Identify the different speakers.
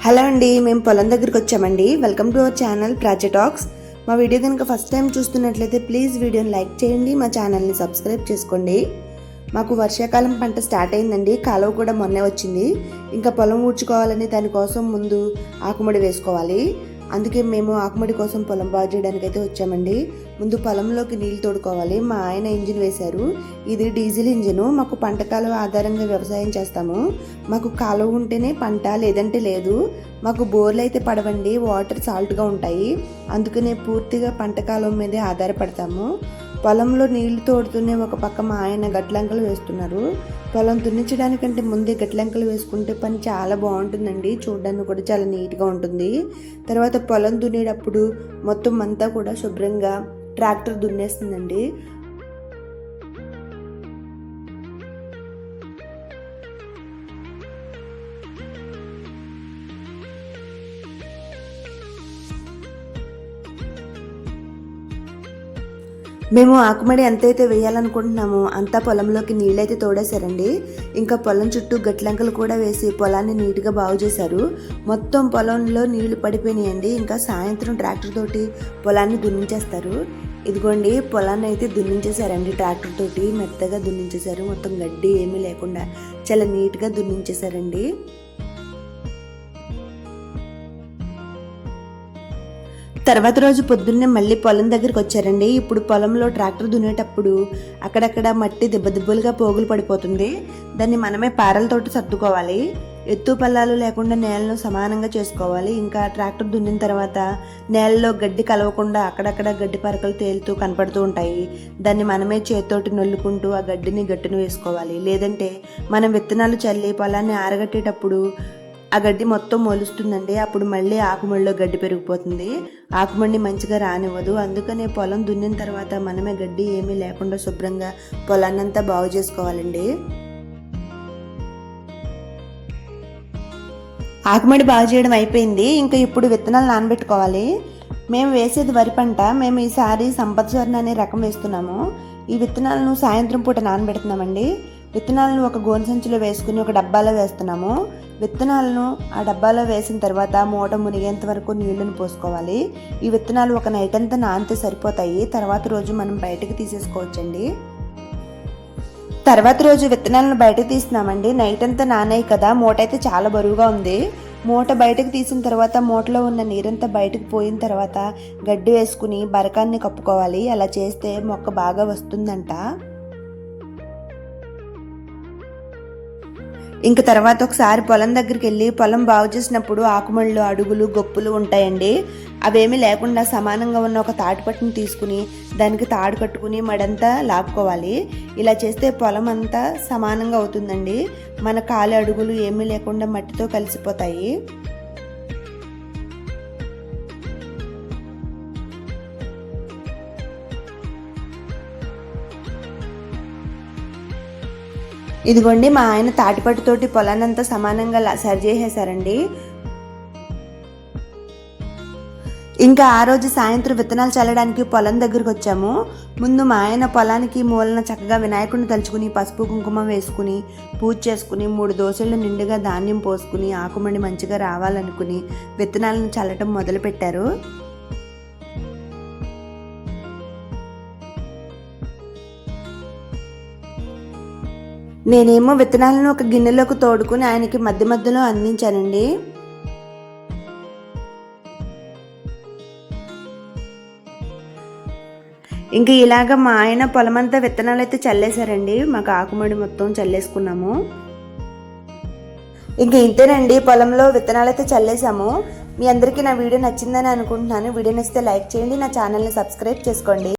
Speaker 1: Hello అండి, మేము పొలం దగ్గరికి వచ్చామండి. వెల్కమ్ టు అవర్ ఛానల్ ప్రాజె టాక్స్. మా వీడియో కనుక ఫస్ట్ టైం చూస్తున్నట్లయితే ప్లీజ్ వీడియోని లైక్ చేయండి, మా ఛానల్ని సబ్స్క్రైబ్ చేసుకోండి. మాకు వర్షాకాలం పంట స్టార్ట్ అయిందండి. కాలువ కూడా మొన్నే వచ్చింది. ఇంకా పొలం ఊడ్చుకోవాలని దానికోసం ముందు ఆకుమడి వేసుకోవాలి. అందుకే మేము ఆకుమడి కోసం పొలం బాగు చేయడానికి అయితే వచ్చామండి. ముందు పొలంలోకి నీళ్లు తోడుకోవాలి. మా ఆయన ఇంజిన్ వేశారు. ఇది డీజిల్ ఇంజిన్. మాకు పంట కాలువ ఆధారంగా వ్యవసాయం చేస్తాము. మాకు కాలువ ఉంటేనే పంట, లేదంటే లేదు. మాకు బోర్లు అయితే పడవండి, వాటర్ సాల్ట్గా ఉంటాయి. అందుకనే పూర్తిగా పంట కాలువ మీదే ఆధారపడతాము. పొలంలో నీళ్లు తోడుతూనే ఒక పక్క మా ఆయన గట్లంకలు వేస్తున్నారు. పొలం దున్నించడానికంటే ముందే గట్లంకలు వేసుకుంటే పని చాలా బాగుంటుందండి. చూడడానికి కూడా చాలా నీట్గా ఉంటుంది. తర్వాత పొలం దున్నేటప్పుడు మొత్తం అంతా కూడా శుభ్రంగా ట్రాక్టర్ దున్నేస్తుందండి. మేము ఆకుమడి ఎంతైతే వేయాలనుకుంటున్నామో అంతా పొలంలోకి నీళ్ళైతే తోడేశారండి. ఇంకా పొలం చుట్టూ గట్లంకలు కూడా వేసి పొలాన్ని నీట్గా బాగు చేశారు. మొత్తం పొలంలో నీళ్లు పడిపోయినాయండి. ఇంకా సాయంత్రం ట్రాక్టర్ తోటి పొలాన్ని దున్నించేస్తారు. ఇదిగోండి, పొలాన్ని అయితే దున్నించేశారండి. ట్రాక్టర్ తోటి మెత్తగా దున్నించేశారు. మొత్తం గడ్డి ఏమీ లేకుండా చాలా నీట్గా దున్నించేశారండి. తర్వాత రోజు పొద్దున్నే మళ్ళీ పొలం దగ్గరికి వచ్చారండి. ఇప్పుడు పొలంలో ట్రాక్టర్ దున్నేటప్పుడు అక్కడక్కడ మట్టి దిబ్బలుగా పోగులు పడిపోతుంది. దాన్ని మనమే పారలతోటి సర్దుకోవాలి. ఎత్తు పల్లాలు లేకుండా నేలను సమానంగా చేసుకోవాలి. ఇంకా ట్రాక్టర్ దున్నిన తర్వాత నేలలో గడ్డి కలవకుండా అక్కడక్కడ గడ్డి పరకలు తేలుతూ కనపడుతూ ఉంటాయి. దాన్ని మనమే చేతితోటి నొల్లుకుంటూ ఆ గడ్డిని గట్టును వేసుకోవాలి. లేదంటే మనం విత్తనాలు చల్లి పొలాన్ని ఆరగట్టేటప్పుడు ఆ గడ్డి మొత్తం మొలుస్తుందండి. అప్పుడు మళ్ళీ ఆకుమడిలో గడ్డి పెరిగిపోతుంది. ఆకుమడిని మంచిగా రానివ్వదు. అందుకనే పొలం దున్నిన తర్వాత మనమే గడ్డి ఏమీ లేకుండా శుభ్రంగా పొలాన్నంతా బాగు చేసుకోవాలండి. ఆకుమడి బాగు చేయడం అయిపోయింది. ఇంకా ఇప్పుడు విత్తనాలు నానబెట్టుకోవాలి. మేము వేసేది వరి పంట. మేము ఈసారి సంపత్ స్వర్ణ అనే రకం వేస్తున్నాము. ఈ విత్తనాలను సాయంత్రం పూట నానబెడుతున్నామండి. విత్తనాలను ఒక గోనె సంచిలో వేసుకుని ఒక డబ్బాలో వేస్తున్నాము. విత్తనాలను ఆ డబ్బాలో వేసిన తర్వాత మూట మునిగేంత వరకు నీళ్లను పోసుకోవాలి. ఈ విత్తనాలు ఒక నైట్ అంతా నానితే సరిపోతాయి. తర్వాత రోజు మనం బయటకు తీసేసుకోవచ్చండి. తర్వాత రోజు విత్తనాలను బయటకు తీస్తున్నామండి. నైట్ అంతా నానాయి కదా, మూట అయితే చాలా బరువుగా ఉంది. మూట బయటకు తీసిన తర్వాత మూటలో ఉన్న నీరంతా బయటకు పోయిన తర్వాత గడ్డి వేసుకుని బరకాన్ని కప్పుకోవాలి. అలా చేస్తే మొక్క బాగా వస్తుందంట. ఇంక తర్వాత ఒకసారి పొలం దగ్గరికి వెళ్ళి పొలం బాగు చేసినప్పుడు ఆకుమళ్ళు, అడుగులు, గొప్పులు ఉంటాయండి. అవేమీ లేకుండా సమానంగా ఉన్న ఒక తాటిపట్టుని తీసుకుని దానికి తాడు కట్టుకుని మడంతా లాక్కోవాలి. ఇలా చేస్తే పొలం అంతా సమానంగా అవుతుందండి. మన కాలు, అడుగులు ఏమీ లేకుండా మట్టితో కలిసిపోతాయి. ఇదిగోండి, మా ఆయన తాటిపట్టుతోటి పొలాన్నంతా సమానంగా సరి చేసేసారండి. ఇంకా ఆ రోజు సాయంత్రం విత్తనాలు చల్లడానికి పొలం దగ్గరకు వచ్చాము. ముందు మా ఆయన పొలానికి మూలన చక్కగా వినాయకుడిని తలుచుకుని పసుపు కుంకుమ వేసుకుని పూజ చేసుకుని 3 దోసెళ్ళు నిండుగా ధాన్యం పోసుకుని ఆకుమడి మంచిగా రావాలనుకుని విత్తనాలను చల్లటం మొదలుపెట్టారు. నేనేమో విత్తనాలను ఒక గిన్నెలోకి తోడుకుని ఆయనకి మధ్య మధ్యలో అందించానండి. ఇంక ఇలాగ మా ఆయన పొలమంతా విత్తనాలు అయితే చల్లేశారండి. మాకు ఆకుమడి మొత్తం చల్లేసుకున్నాము. ఇంక ఇంతేనండి, పొలంలో విత్తనాలు అయితే చల్లేసాము. మీ అందరికీ నా వీడియో నచ్చిందని అనుకుంటున్నాను. వీడియో నచ్చితే లైక్ చేయండి, నా ఛానల్ని సబ్స్క్రైబ్ చేసుకోండి.